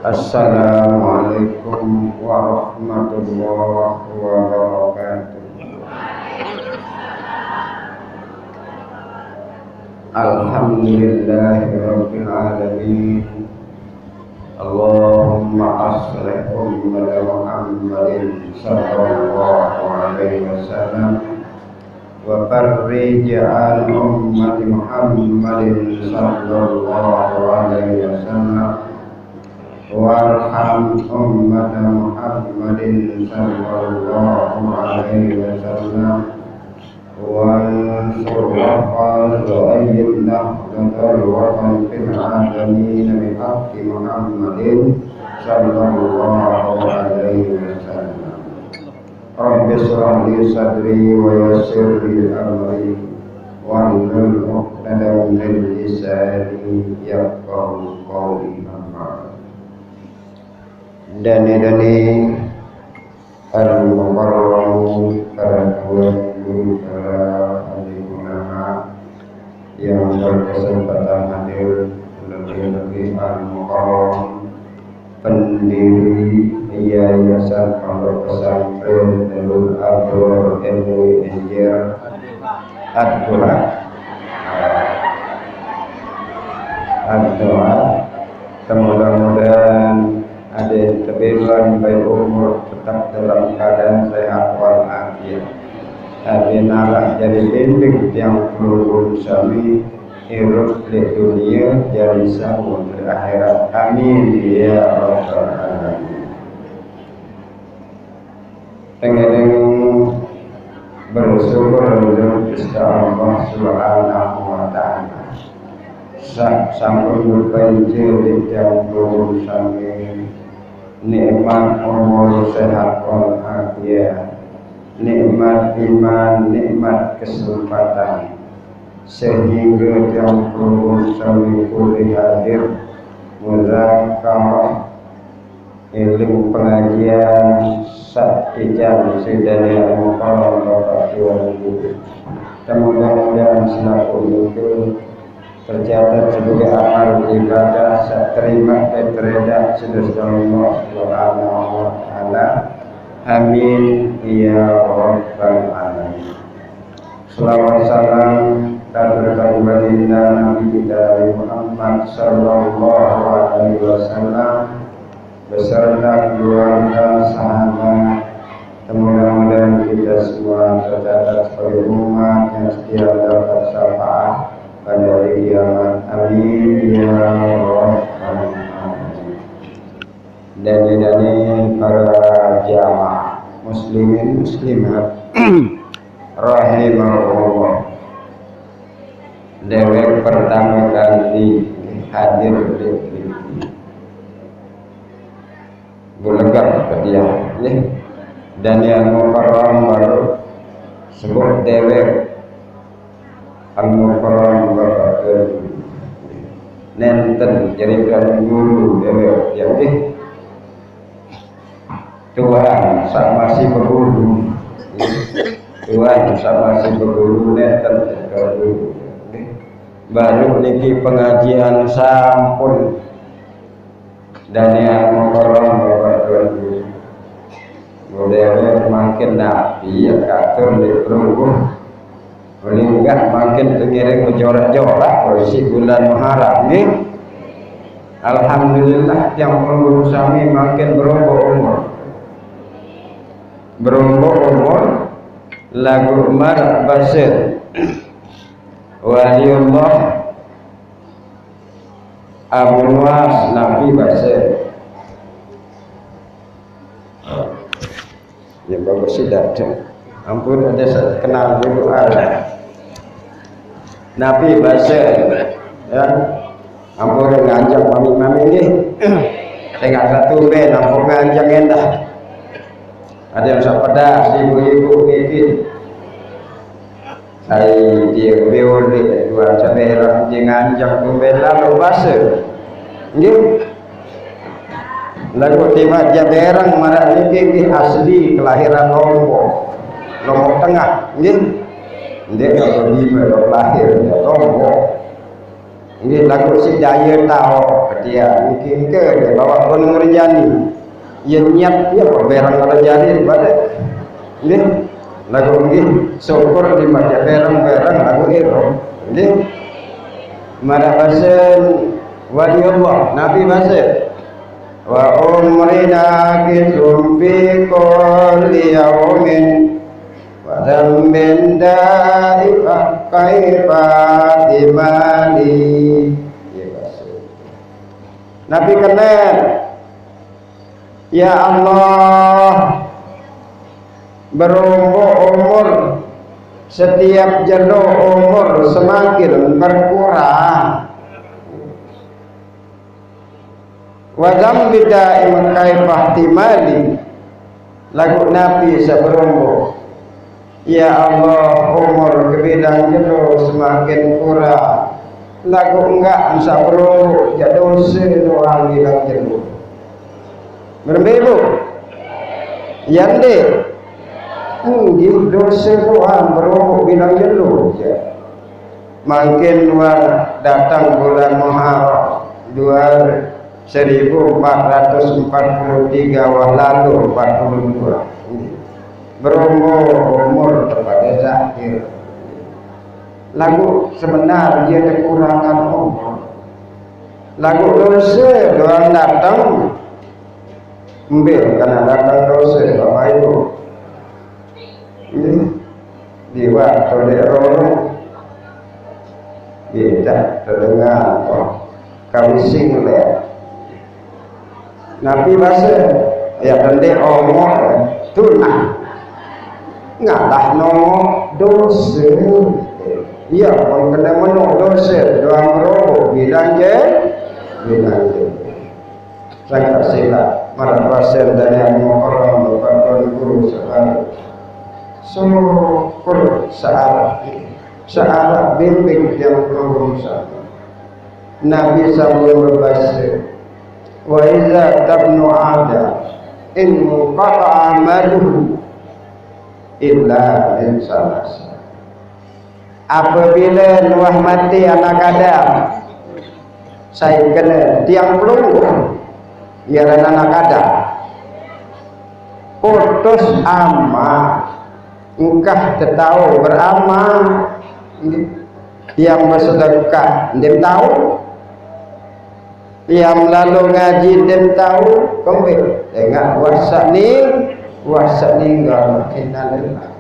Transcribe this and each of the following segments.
Assalamualaikum warahmatullahi wabarakatuh. Alhamdulillahirabbil alamin. Allahumma aslih ummata Muhammadin sallallahu alaihi wasallam wa farrij an ummati Muhammadin sallallahu alaihi wasallam warham ummata Muhammadin sallallahu alaihi wasallam wansur wa'ayyid nahdal watan fil alamin bihaqqi Muhammadin sallallahu alaihi wasallam. Rabbi shrah li sadri wa yassir li amri wahlul 'uqdatam min lisani yafqahu qawli. Dani al-mukarram para guru para ahli ulama yang berkesempatan hadir, lebih-lebih al-mukarram pendiri Yayasan Pondok Pesantren Darul Abrar MUI Anjer Ad-Doa. Mudah-mudahan ada kebebasan baik umur tetap dalam keadaan sehat walafiat. Adinalah jadi bimbing yang perlu sami hidup di dunia jadi sambung di akhirat. Amin ya rabbal alamin. Dengan bersyukur kepada Allah Subhanahu wa taala. Sampun berpenjil di jam sami nikmat umur sehat walafiat, nikmat iman, nikmat kesempatan, sehingga yang perlu sami boleh hadir muzakarah ilmu pengajian jam sedaya mukarram Bapak Ibu. Mudah-mudahan selaku itu tercatat sebagai amal ibadah terima dan tereda sedaya Allah Subhanahu wa taala. Amin ya rabbal alamin. Selawat salam dan berkah baginda Nabi kita Muhammad sallallahu alaihi wasallam beserta keluarga sahabat. Mudah-mudahan kita semua tercatat sebagai umat yang setia dapat syafaat pada hari kiamat. Amin ya rabbal alamin. Dan para jamaah muslimin muslimat rahimahullah, dewek pertama kali hadir di bulegar dia dan yang mukarram baru sebut dewek al-mukarram baru nenten jadikan guru dewek yang Tuhan saat masih berguru, Tuhan saat masih berguru nenten guru baru niki pengajian sampun dan yang mukarram baru modern makin nabi ya katur di perunggu meningkat makin pengiring menjorak-jorak polisi bulan Muharram ini. Alhamdulillah yang perlu sami makin berumur lagu Umar Basir waliullah Abu Nuwas Nabi Basir ya bagus sih datang. Ampun ada saya kenal dulu ada Nabi Basir ya. Ampun ngajak mami-mami ini saya nggak satu be nampok ngajak endah. Ada yang pedas ibu-ibu ini saya dia bioli dua caberan dia ngajak tumbela lo Basir nggih. Lagu tiba jaberang marah ini asli kelahiran Lombok Tengah, nggih. Dia kalau di lahir Lombok. Ini lagu si daya tahu dia mungkin ke dia bawa gunung Rinjani ia niat dia berang Rinjani pada ini lagu ini syukur di baca berang lagu itu ini mana basen waliullah Nabi basen wa umrina kisum fi kulli yawmin wa dambin da'ifah kaifah dimali. Nabi kenen ya Allah berumur setiap jelo umur semakin berkurang wadam bida iman kaifah timali lagu Nabi seberumur ya Allah umur kebidang jelo semakin kurang lagu enggak bisa berumur ya dosa doang bilang jelo berbebu yang deh gitu dosa doang berumur bilang jelo ya makin datang bulan Muharram 1443 wah lalu 42 berumur kepada Zakir lagu sebenar dia kekurangan umur lagu dosa doang datang ambil karena datang dosa Bapak Ibu ini di waktu derong kita terdengar kami sing leh Nabi bahasa ya tende omong tunah ngalah nomo dosa iya kalau kena menung dosa doang robo bilang je saya kasihlah marah pasir dari yang orang bukan guru sekarang syukur searah bimbing yang berusaha Nabi SAW berbahasa wa iza tabnu ada in qata'a amaluhu illa min salasa apabila Nuh mati anak Adam saya kena tiang pelunggu ya anak Adam putus amal engkah tahu beramal yang bersedekah dia tahu yang lalu ngaji dia tahu kembali dengan wasa ni innalillah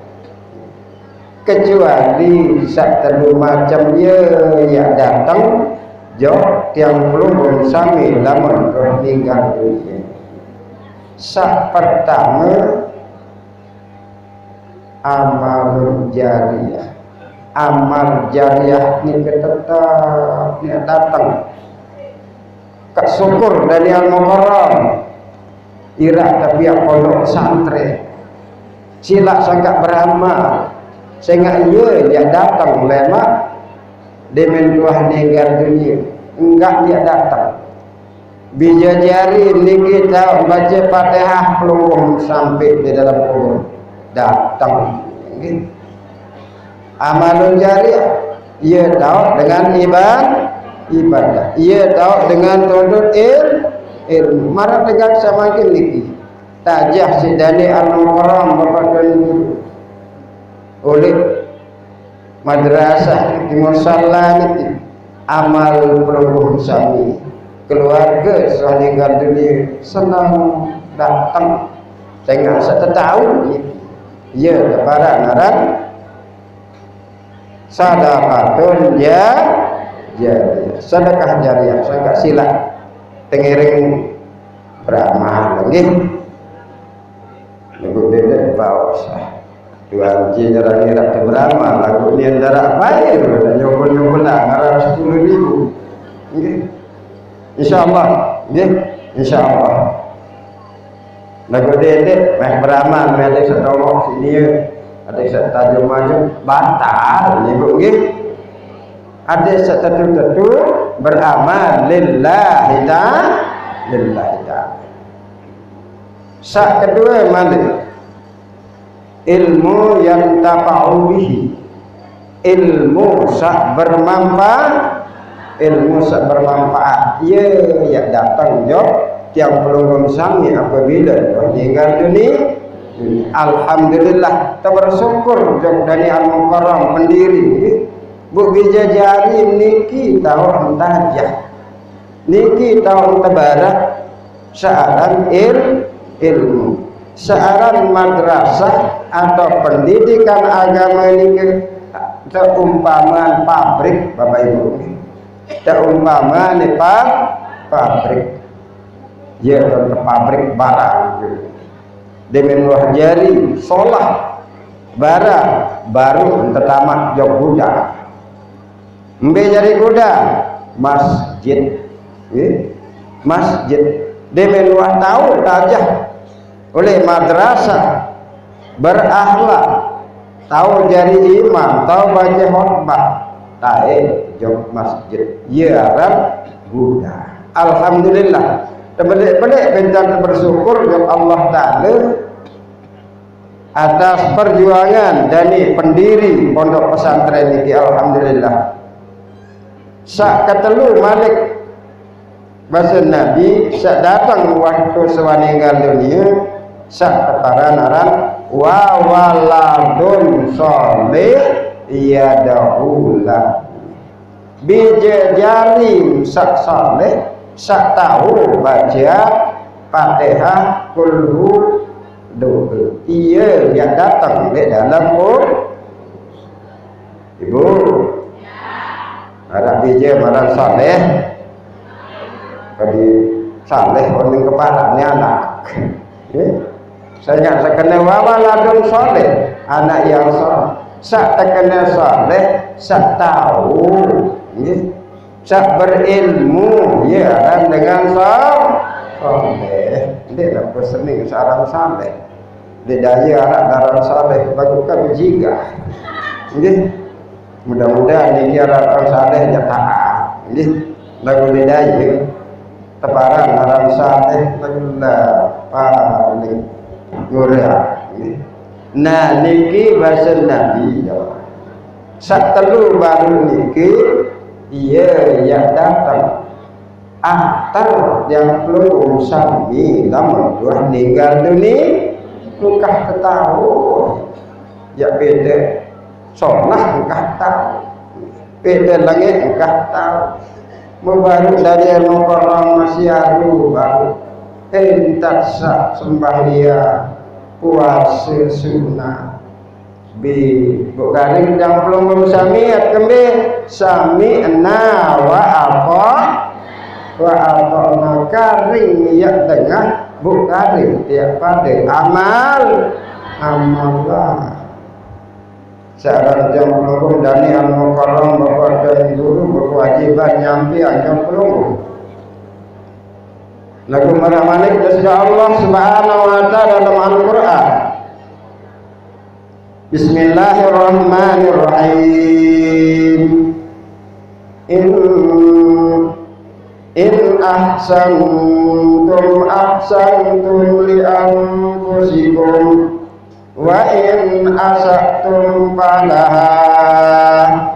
kecuali satu macam dia yang datang jauh tiang belum sami lama meninggal dunia sak pertama amal jariah ini tetap dia datang kak syukur dari al-muharram irak tapi yang pondok santri sila sangat beramal sehingga dia datang lema demen tuah negara dunia enggak dia datang bija jari ni kita baca Fatihah pelunggung sampai di dalam kubur datang amalun jariah ia tahu dengan ibadah ia tahu dengan tuntut ilmu marah tegak sama lagi tajah sidani al-muharram berpakaian guru oleh madrasah di musalla itu amal pelungguh sami keluarga semeninggal dunia senang datang dengan setahun ya kepada ngaran sadaqatun sedekah jariah sangat sila tengiring beramal lagi ibu beda bawa Tuhan jarak ngerak ke beramal lagu ni darah baik dan nyokol lah ngarap 10.000 insyaallah insyaallah lagu dedek beramal ada setolong sini ada setajam maju batal ibu ada satu beramal lillahi ta'ala sak kedua mana ilmu yang tafa'u bihi ilmu sak bermanfaat ilmu sak bermanfaat. Ya datang jo tiang pelunggung sami apabila meninggal dunia. Alhamdulillah, kita bersyukur jog dari Al-Mukarram pendiri. Bu bijajari niki tahun tajah, niki tahun tabarak, searan ilmu, searan madrasah atau pendidikan agama niki seumpamaan pabrik, Bapak Ibu. Seumpamaan pabrik, ya pabrik barang. Dengan luar jari solah bara baru tertamat jog kuda mbe jari kuda masjid masjid dengan luar tahu tajah oleh madrasah berakhlak tahu jari imam tahu baca khutbah tae jog masjid yaran kuda. Alhamdulillah terbalik-balik bencana bersyukur kepada Allah Ta'ala atas perjuangan dari pendiri pondok pesantren ini. Alhamdulillah sak ketelu Malik bahasa Nabi sak datang waktu sewaninggal dunia sak ketaran aran wa waladun soleh yadahullah bijajari sak soleh sak tahu baca Fatihah kulhu doa. Ia yang datang di dalam Ibu harap bija marah saleh bagi saleh orang kepalanya anak saya ingat sekena wawaladun saleh anak yang saleh sak terkena saleh sak tahu sak berilmu ya dan dengan saleh dia nak pesening sarang saleh dia daya anak darah saleh bagukan berjigah mudah-mudahan ini orang saleh jatah lagu dia daya teparan orang saleh lagulah paling murah. Nah niki bahasa Nabi sak telu baru niki ia yang datang aktar yang belum sami namun dua meninggal dunia lukah ketahu ya beda sonah engkah tahu beda langit engkah tahu membaru dari Al-Mukarram masih aru baru entak sak sembahyang puasa sunnah bukan yang belum sami kembe sami na wa apa karing ya tengah bukan tiap pada amal syarat jam pelunggung dari Al-Mukarram bapak dan guru berkewajiban nyampi jam pelunggung lagu Malik dari Allah Subhanahu wa ta'ala dalam Al-Quran. Bismillahirrahmanirrahim. In ahsantum li anfusikum wa in asatum falaha.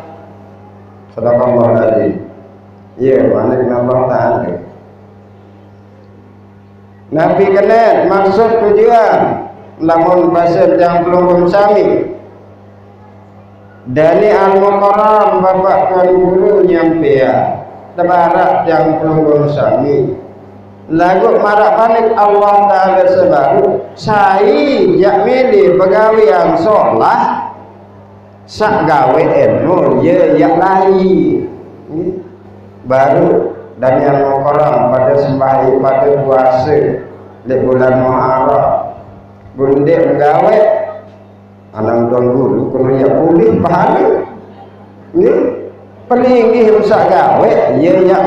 Sadaqallahul adzim. Ya, Malik Allah Ta'ala. Nabi kena maksud tujuan lamun bahasa yang belum sami dari Al-Mukarram bapak tuan guru nyampe ya tebarak yang belum sami lagu marak balik Allah Ta'ala sebaru saya jak milih pegawai yang sholah sak gawe ilmu ya jak lari baru dan yang Al-Mukarram pada sembahyang pada puasa di bulan Muharram bunde menggawe anak tuan guru kena ya pulih pahala ni pelinggi rusak gawe ya ya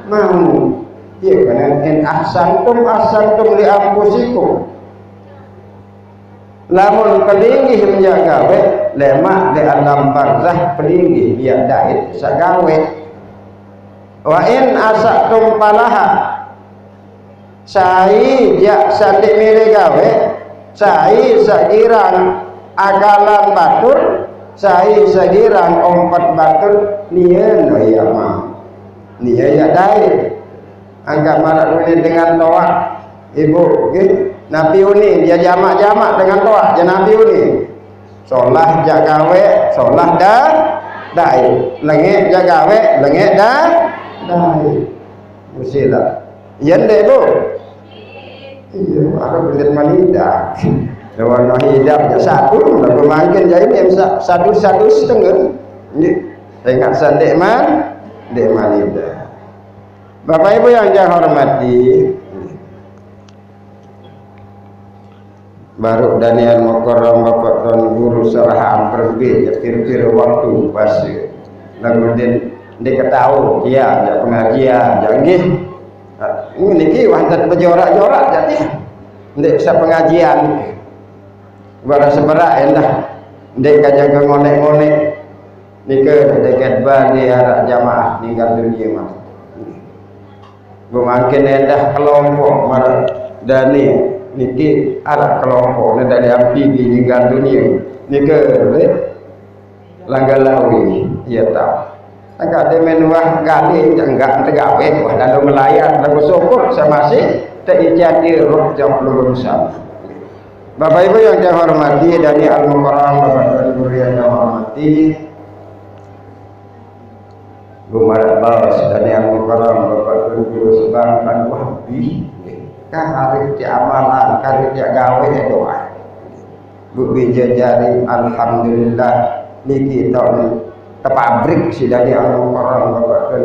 mau ya kena in ahsantum li anfusikum lamun pelinggi menjaga lemak di alam barzah pelinggi biar dait sagawe wa in asatum palaha sai jak sadik milih gawe sai sagirang akalan batur sai sagirang ompat batur nien ya ma Ni ya dai. Anggap marak ini dengan toak. Ibu, okay? Nabi uni dia jamak-jamak dengan toak. Dia Nabi uni. Solah jak gawe, solah dah dai. Lengit jak gawe, lengit dah dai. Mestilah. Yen dek bu. Iya, ada belit manida. Lawan hidap je satu, lalu makin jadi ni satu setengah. Ni tengok sandek dek manida. Bapak Ibu yang saya hormati, baru Daniel Mukarram Bapak Tuan Guru serahan berbeda kira-kira waktu pas lalu dia ketahu dia ada pengajian janggih ini ki wantat berjorak-jorak jadi dia bisa pengajian baru seberak endah dia kajaga ngonek-ngonek nikah dekat bali arah jamaah tinggal dunia mas makin endah kelompok marah dani niki arah kelompok ni dari api di tinggal dunia nikah langgalawi ia tahu agak dia menuah gali enggak tegawe wah lalu melayar lalu syukur sama si terjadi roh yang belum sama. Bapak Ibu yang saya hormati dari Al-Mukarram Bapak dan Guru yang saya hormati Gumarat Bawas dari Al-Mukarram Bapak dan Guru sebangkan wahbi hari ti amalan hari ti gawe doa bu bijajari alhamdulillah niki tahun tepabrik si dari Al-Mukarram Bapak dan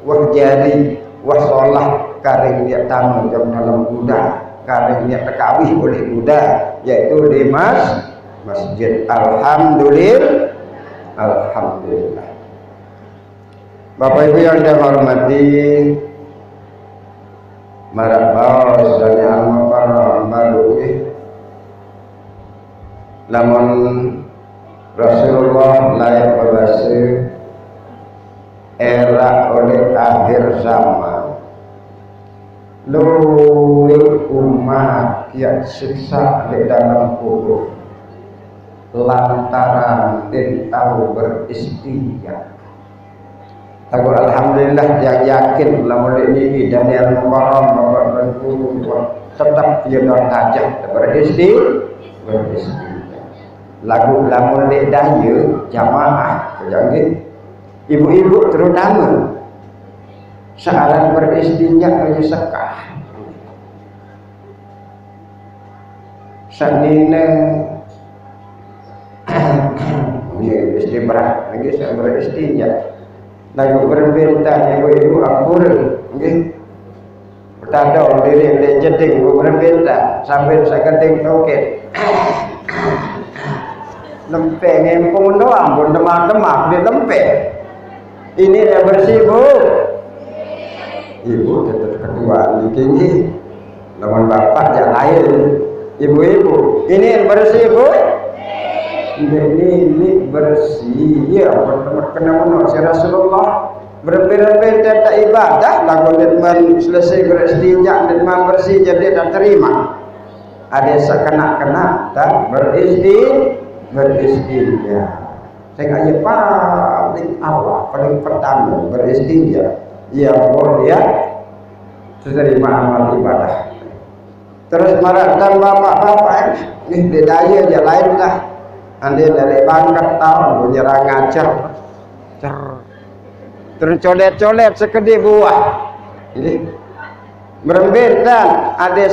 wah jari wah sholah karing dia tamu jam dalam kuda karing dia tekawih oleh kuda yaitu di masjid alhamdulillah. Bapak Ibu yang saya hormati marak bawas dari Al-Mukarram baru lamun Rasulullah layak berbahasa era oleh akhir zaman luwih umat yang siksa di dalam kubur lantaran dia tahu beristighfar. Aku alhamdulillah yang yakin lamun ini Daniel Mukarram Bapak dan Guru tetap dia tajah beristighfar. Lagu lamun dek daya jamaah jangan ibu-ibu terutama searan beristinja aja sekah sanina ini istibrah lagi saya beristinja lagu berbentang ibu-ibu akur nggih bertadau diri dek jeding berbentang sambil sakading toket lempek ngempung doang pun demak-demak dia lempek ini dia bersih bu ibu tetap kedua ini lawan bapak yang lain ibu-ibu ini bersih bu ini bersih ya pertama kena menurut si Rasulullah berbeda-beda tak ibadah lagu ditman selesai beristinja ditman bersih jadi tak terima ada sekena-kena tak beristinja. Saya kaya paling awal, paling pertama beristinja. Ia boleh terima amal ibadah. Terus marah dan bapak-bapak ini daya je lain lah. Anda dari bangkat tahun menyerang ngajar. Terus colet-colet sekedip buah. Jadi berembetan ada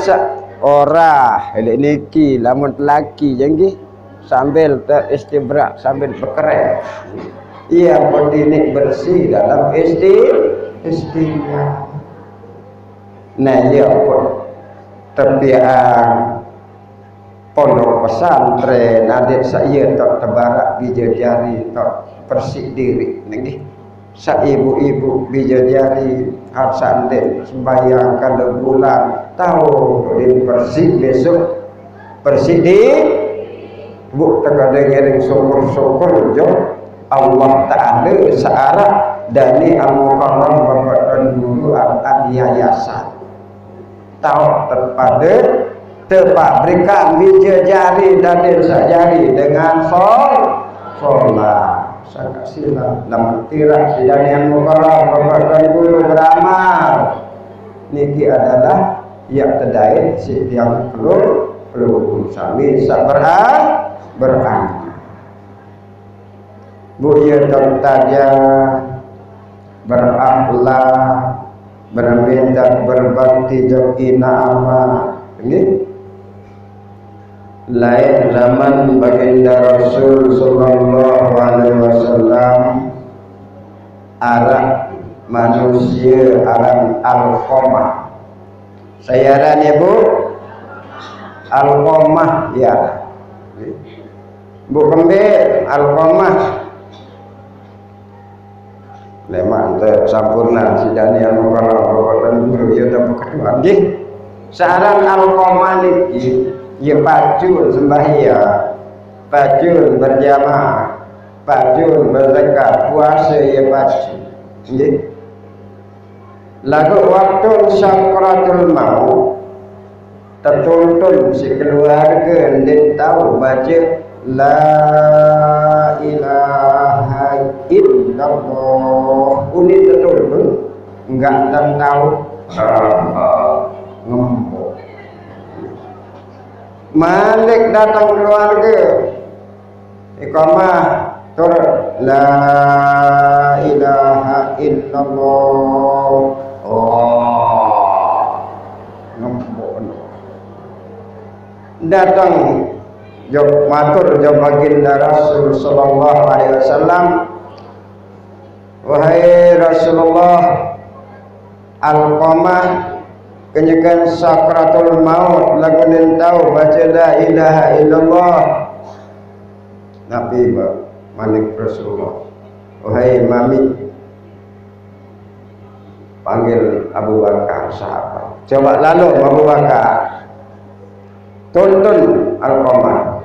orang niki lamun lelaki jangan sambil teristibrak sambil berkeret ia berdinik bersih dalam istinja nah ia pun terbiang pondok pesantren adik saya tak terbarak bijajari tak bersih diri nggih sa ibu-ibu bijajari harsanden sembahyang kalau bulan tahu din bersih besok bersih di bu terkadang yang syukur-syukur jo Allah Ta'ala searah dari Al-Mukarram Bapak dan Guru Al-Yayasan tahu terpada terpabrikan bijajari dan sajari dengan sholat sangat sila lam tirak sidanian mukarram bapak guru beramal niki adalah yang terdait si yang perlu sami beramal buya tertaja berakhlak berminta berbakti jokina amal ini lain zaman baginda Rasul sallallahu alaihi wasallam arah manusia alam al-qamah sayaran ibu al-qamah ya bu kembali al-qamah lemak untuk sampurna sidani yang mengkalau dan guru ya tak kedua nggih saran al-qamah niki ya pacul sembahyang pacul berjamaah pacul berzakat puasa ya pacul nggih lagu waktu sakratul maut tertuntun si keluarga dan tahu baca la ilaha illallah ini tertuntun enggak tahu ngembok Malik datang keluarga iqamah turut la ilaha illallah ngembok datang jawab matur jawab baginda Rasul sallallahu alaihi wasallam wahai Rasulullah al-qamah kenyakan sakratul maut lagu tahu baca la ilaha illallah Nabi Malik Rasulullah wahai mami panggil Abu Bakar sahabat coba lalu Abu Bakar tuntun al-qamah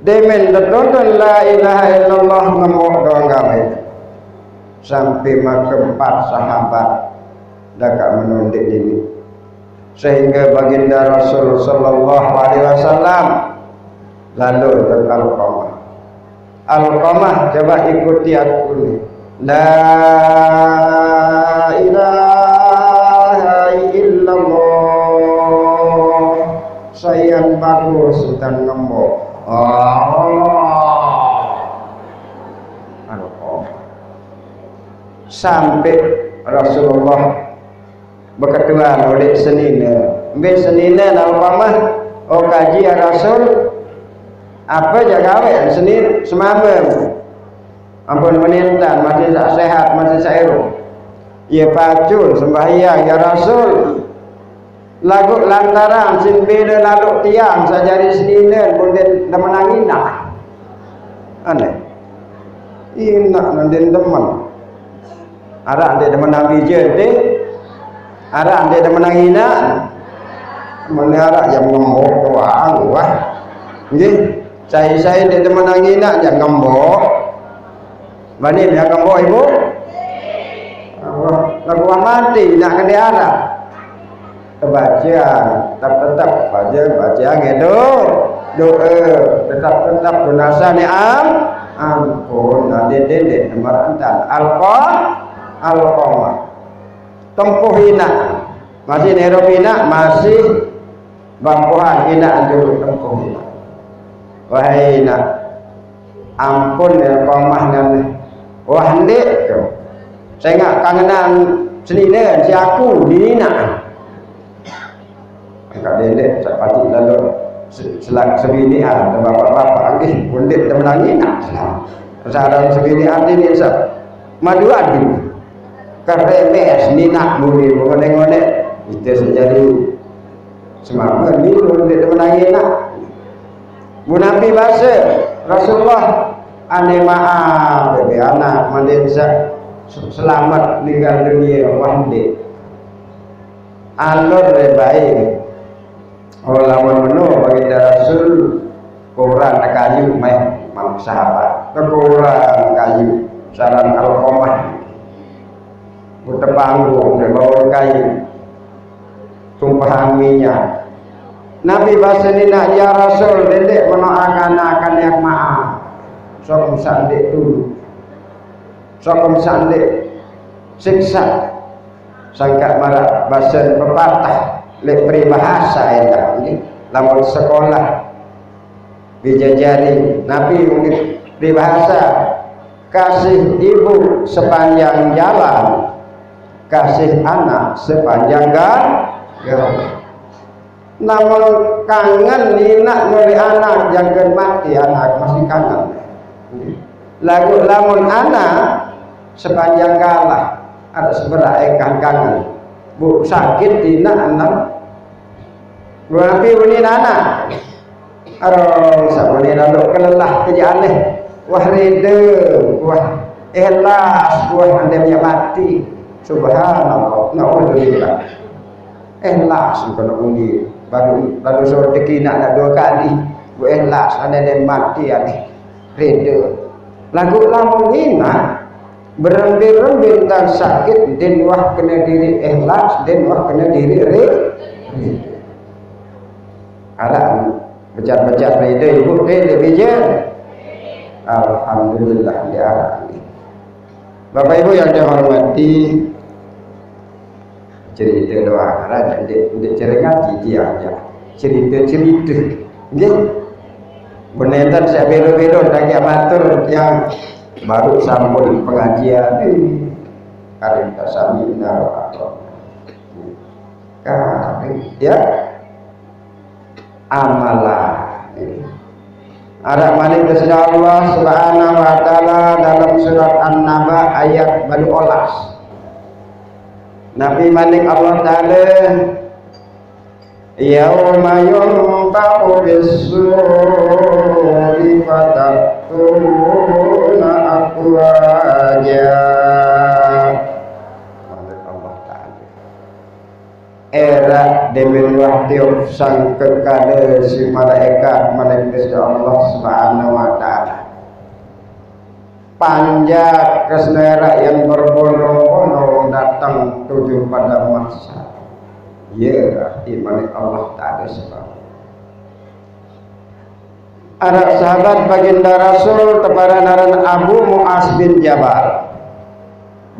demen tuntun la ilaha illallah ngemuk doang gawe sampai empat sahabat dekat menundik ini sehingga baginda Rasul sallallahu alaihi wasallam lalu ke al-qamah al-qamah coba ikuti aku ni la ilaha illallah sayang bagus dan ngembok sampai Rasulullah berketuan oleh senina ambil senina al-qamah kaji ya Rasul apa jaga awet senin semamam ampun menintan masih tak sehat masih sairu ya pacul sembahyang ya Rasul lagu lantaran sin beda lalu tiang sajari senina pun dia menangina aneh inak nanti teman ada dia menang bijak deh ada dia menangina menara yang ngembok doang wah nggih saya dia menangina yang ngembok bani dia ngembok ibu lagu mati nak ke diarah kebajian tetap baca gitu doa tetap donasa ni ampun nanti dede marantan al-qamah tempuh hina masih nero hina masih bampuhan hina dulu tempuh hina wahai hina ampun al-qamah nanti wah ndik saya nggak kangenan senina si aku di hina agak dedek sepati lalu selang sebinian bapak-bapak lagi undit teman hina kesadaran sebinian ini madu adu keremes ninak bumi mengonek-ngonek itu sejadi semua minum di teman nak bu Nabi bahasa Rasulullah ane maaf bebe anak mendensa selamat meninggal dunia wahdi alur baik lawan menu bagi Rasul Quran kayu meh mam sahabat Quran kayu saran al-qamah buta panggung dan bawa kayu tumpahan minyak Nabi bahasa ni nak ya Rasul dedek mendoakan yang maaf Sokom sandik dulu, sokom sandik siksa sangka marah bahasa pepatah lek peribahasa eta nggih lamun sekolah dijajari nabi peribahasa kasih ibu sepanjang jalan, kasih anak sepanjang jalan. Namun kangen nina mulai anak jangan mati anak masih kangen. Lagu lamun anak sepanjang kalah ada sebelah kangen. Bu sakit dina anak. Berarti ini anak. Aduh, sabuni lalu kelelah kerja aneh. Wah reda, wah ikhlas, wah andainya mati. Subhanallah, naudzubillah. Ikhlas kalau ini baru sore tekina nak 2 kali. Bu ikhlas andainya mati aneh. Reda. Lagu lamun ina berembir-embir dan sakit dan wah kena diri ikhlas dan wah kena diri reda. Ada becat-becat reda ibu reda bijan. Alhamdulillah ya. Bapak Ibu yang dihormati, cerita doa ada di cerengat dia aja. Cerita nggih. Beneran saya belo-belo lagi amatur yang baru sambung pengajian karim tasamina atau ya amalah ada malik kepada Allah Subhanahu wa taala dalam surat An-Naba ayat 12. Nabi malik Allah taala yauma yunfaqu bis-suri fataktuna afwaja. Malik Allah taala era demen wahdiu sang kekade si malaikat Allah Subhanahu wa taala panjat kesenera yang berbondong-bondong datang tuju pada masa ya iman Allah taala sebab ada sahabat baginda Rasul teparanan Abu Mu'az bin Jabal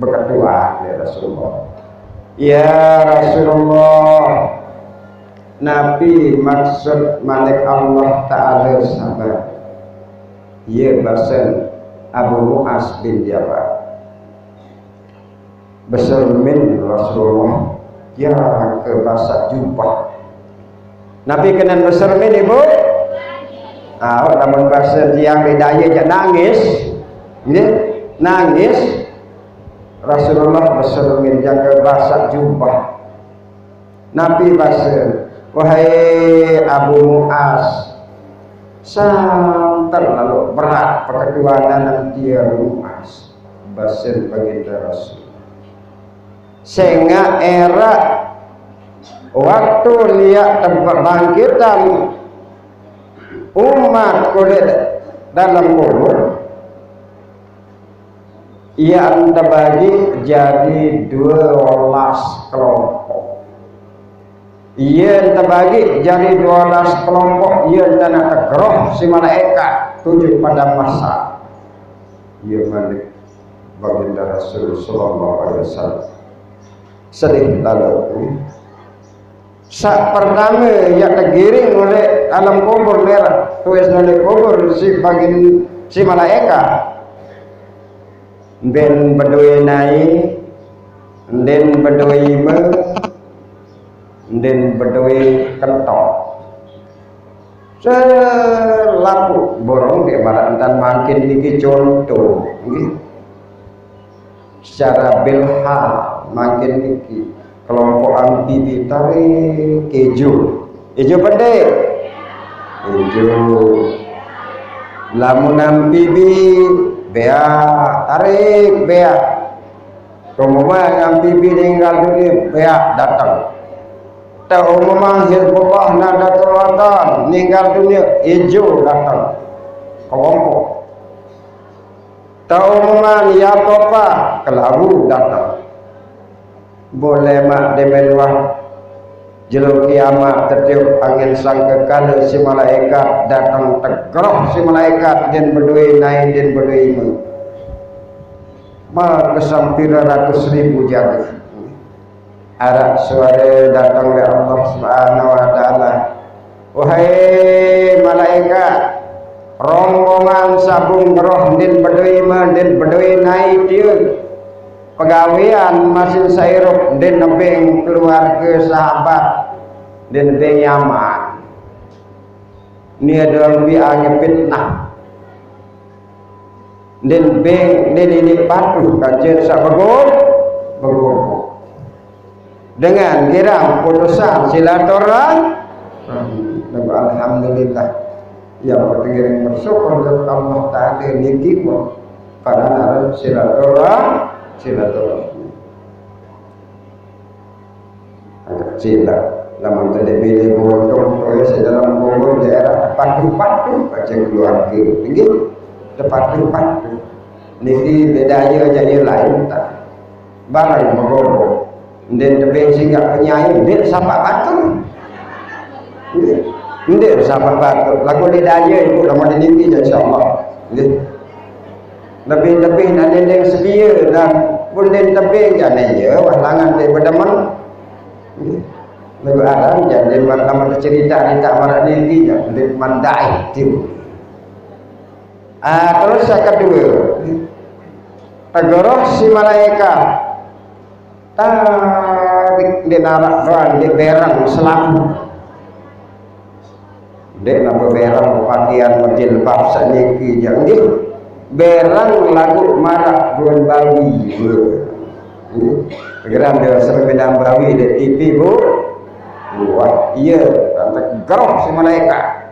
berdoa ya Rasulullah, ya Rasulullah, Nabi maksud malik Allah Ta'ala sahabat ya basen Abu Mu'az bin Jabal bersermin Rasulullah ya ke bahasa jubah Nabi kena bersermin ibu namun bahasa yang bedanya aja nangis nangis Rasulullah bersermin jaga bahasa jubah Nabi bahasa wahai Abu Mu'az sangat terlalu berat perkeduanan dia Mu'az basir baginda Rasul sehingga era waktu lihat tempat bangkitan umat kulit dalam kubur ia anda bagi jadi 12 kelompok. Ia terbagi jadi 12 kelompok. Ia nak tegeroh si malaikat tujuh pada masa. Ia malik baginda Rasul sallallahu alaihi wasallam. Sedih lalu. Saat pertama yang tergiring oleh alam kubur merah, tulis oleh kubur si malaikat. Ben berdua naik, den berdua iba. Den berdoi kentong selaku borong di barantan makin niki contoh secara bilhal makin niki kelompok amfibi tarik keju pendek keju lamun amfibi bea tarik bea kemudian amfibi tinggal dunia bea datang tahu memanggil Allah Nadatul Watan meninggal dunia hijau datang kelompok tahu memanggil Yatopa kelabu datang boleh mak demenwah Jelo kiamat tertiup angin sangkakala si malaikat datang tegroh si malaikat dan berdua naik dan berdua iman. Maka sampai 100.000 jaga. Arah suara datang dari Allah Subhanahu wa taala. Wahai malaikat, rombongan sabung roh dan berdua iman dan berdua naik dia. Pegawaian masih sairup dan nebeng keluarga sahabat dan nebeng Yaman. Ini adalah biangnya fitnah dan beng dan ini patuh kajian sabagon bergurau dengan kirang putusan silaturahmi. Alhamdulillah ya bertinggiring bersyukur kepada Allah Ta'ala niki pada naran silaturahmi sila namun tadi pilih bodoh saya dalam bodoh daerah padu-padu baca keluarga tinggi padu-padu niki bedanya jadi lain tak barang bodoh dan tebing singgah penyanyi dia sampai batu dia sampai batu lagu bedanya ibu nama niki insyaallah lebih-lebih ada yang sedia dan pun den tebing jangan ya walangan daripada man lebih arang jangan nama cerita ni tak marah ni jangan mandai tu. Terus yang kedua tegoroh si malaikat tarik di narak doang di berang selaku dek nama berang pakaian berjilbab saniki jangan dia berang lagu marak buan bawi geram dia sampai bidang bawi di TV bu wah iya tak gerok si malaikat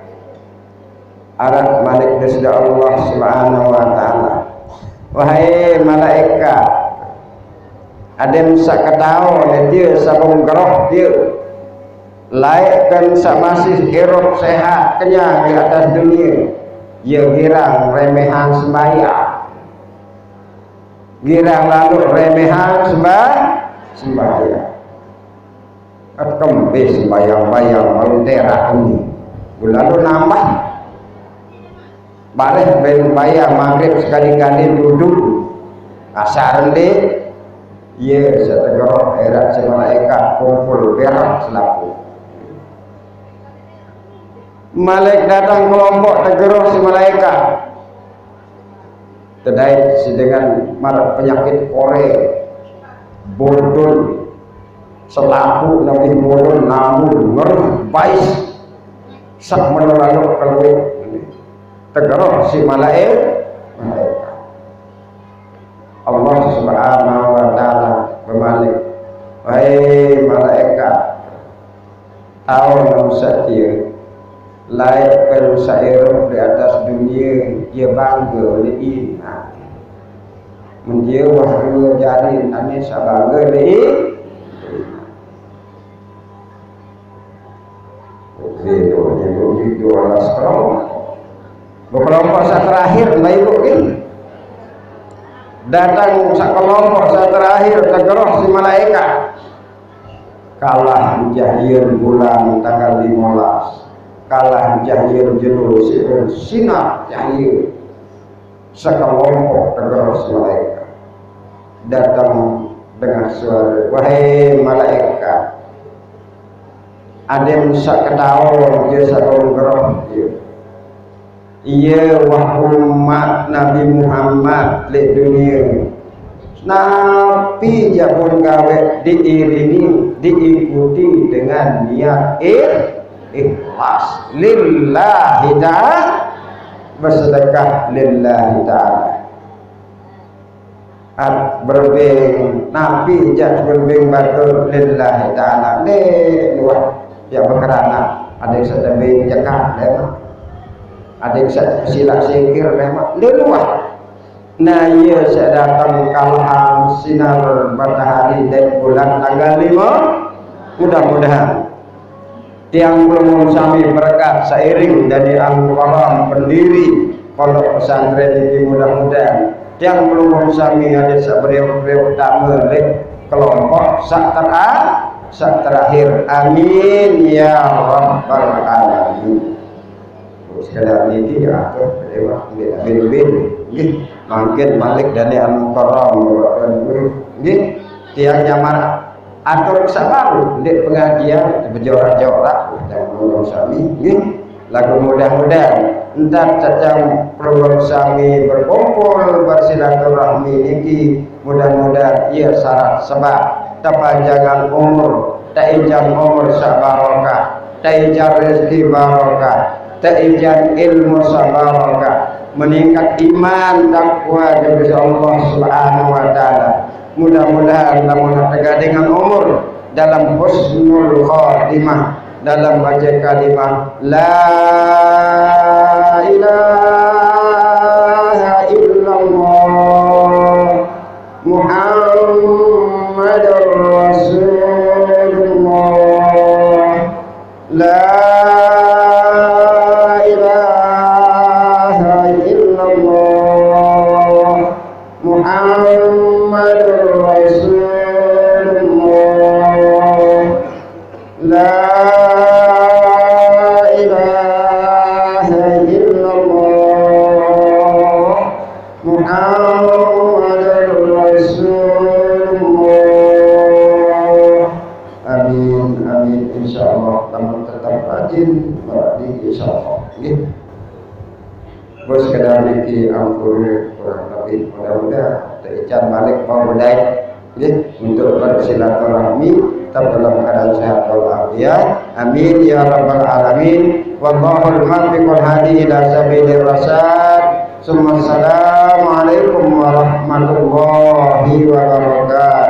arah malik desda Allah Subhanahu wa taala. Wahai malaikat adem sakatau dia sabung gerok dia laikkan masih hirup sehat kenyang di atas dunia. Ya girang remehan sembahyang, girang lalu remehan sembahyang. Kembali sembahyang-bayang melintera ini, lalu nambah balik bayang maghrib sekali-kali duduk asar rendah. Ya setegoroh erat si malaikat kumpul berak selaku. Malaik datang kelompok tegeruh si malaikat terdait si dengan marak penyakit kore bodol selaku nabi bodol namun ngeruh bais sak menelalu kalau tegeruh si malaikat Allah Subhanahu wa taala bermalik wahai malaikat tahu nam setia laikkan sairup di atas dunia dia bangga oleh iman menjia wahyu jari nani sabangga oleh videonya video alas kelompok saat terakhir baik ini datang kelompok saat terakhir tegeroh si malaikat kalah jahil bulan tanggal 15 kalah jahil jelur sinar jahil sekelompok tegeroh si malaikat datang dengan suara wahai malaikat adem saketau dia sakonggeroh iya wah umat Nabi Muhammad di dunia Nabi japun gawe diiringi diikuti dengan niat ikhlas lillahi ta'ala bersedekah lillahi ta'ala berbeng Nabi jak berbeng batul lillahi ta'ala le luar ya berkerana ada yang sedang jakat lemah ada yang silap sikir lemah le luar nah iya saya datang kalham sinar matahari dan bulan tanggal 5 mudah-mudahan tiang belum sami berkat seiring dari anggaran pendiri pondok pesantren ini mudah-mudahan tiang belum sami ada seberiuk-beriuk utama kelompok sak sak terakhir amin ya rabbal alamin. Sekadar niki ya dewa bin nggih mangkin balik dari al-mukarram nggih tiang nyamar atur sabar ndek pengajian berjorak-jorak dan program sami nggih lagu mudah-mudahan entar cacang program sami berkumpul bersilaturahmi niki mudah-mudahan ia syarat sebab tapanjangan umur tainjan umur sak barokah tainjan rezeki barokah tainjan ilmu sabarokah meningkat iman takwa kepada Allah Subhanahu wa taala. Mudah-mudahan lamun tegak dengan umur dalam husnul khatimah dalam baca kalimah la ilaha illallah Muhammadur Rasulullah la Muhammadur Rasulullah la ilaha illallah Muhammadur Rasulullah. Amin amin insyaallah teman tetap rajin berarti insyaallah nggih. Bos sekedar niki ampun kurang lebih mudah-mudahan teican balik mau bedai untuk bersilaturahmi tetap dalam keadaan sehat walafiat. Amin ya rabbal alamin. Wallahul muwaffiq wal hadi ila sabilir rasyad. Assalamualaikum warahmatullahi wabarakatuh.